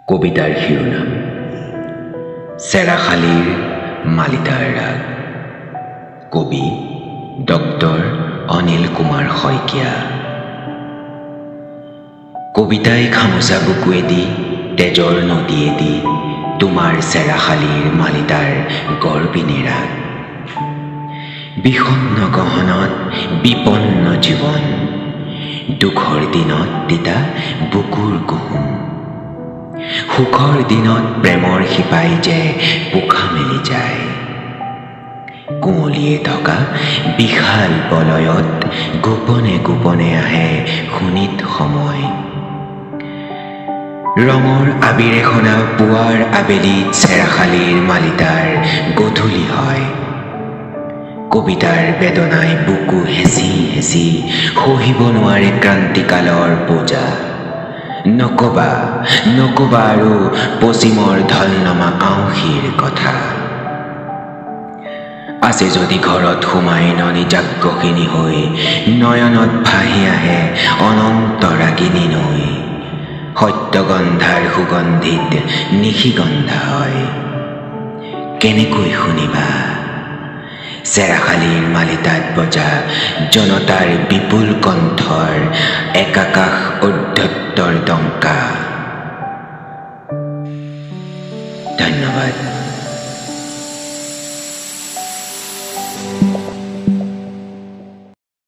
কবিতাৰ শিৰোনাম চেৰাখালীৰ মালিতাৰ ৰাগ। কবি ডক্টৰ অনিল কুমাৰ শইকীয়া। কবিতাই খামোচা বুকুৱেদি তেজৰ নদীয়েদি তোমাৰ চেৰাখালীৰ মালিতাৰ গৰ্বিনী ৰাগ। বিষণ্ণ গহনত বিপন্ন জীৱন, দুখৰ দিনত তিতা বুকুৰ কুহুম, সুখৰ দিনত প্ৰেমৰ শিপাই যে পোখা মেলি যায়। কুঁৱলীয়ে থকা বিশাল বলয়ত গোপনে গোপনে আহে শোণিত সময়। ৰঙৰ আবিৰে সনা পুৱাৰ আবেলিত চেৰাখালীৰ মালিতাৰ গধূলি হয়। কবিতাৰ বেদনাই বুকু হেঁচি হেঁচি সহিব নোৱাৰে ক্ৰান্তিকালৰ বোজা। নকবা নকবা আৰু পশ্চিমৰ ঢলনমা আঁউসীৰ কথা। আছে যদি ঘৰত সোমাই নিজাগ্ৰসিনী হৈ, নয়নত ভাহি আহে অনন্ত ৰাগিনী নৈ। সত্যগন্ধাৰ সুগন্ধিত নিশিগন্ধা হয়, কেনেকৈ শুনিবা চেৰাখালীৰ মালিতাত বজা জনতাৰ বিপুল কণ্ঠৰ একাকাশ ঔদ্ধত্যৰ ডংকা। ধন্যবাদ।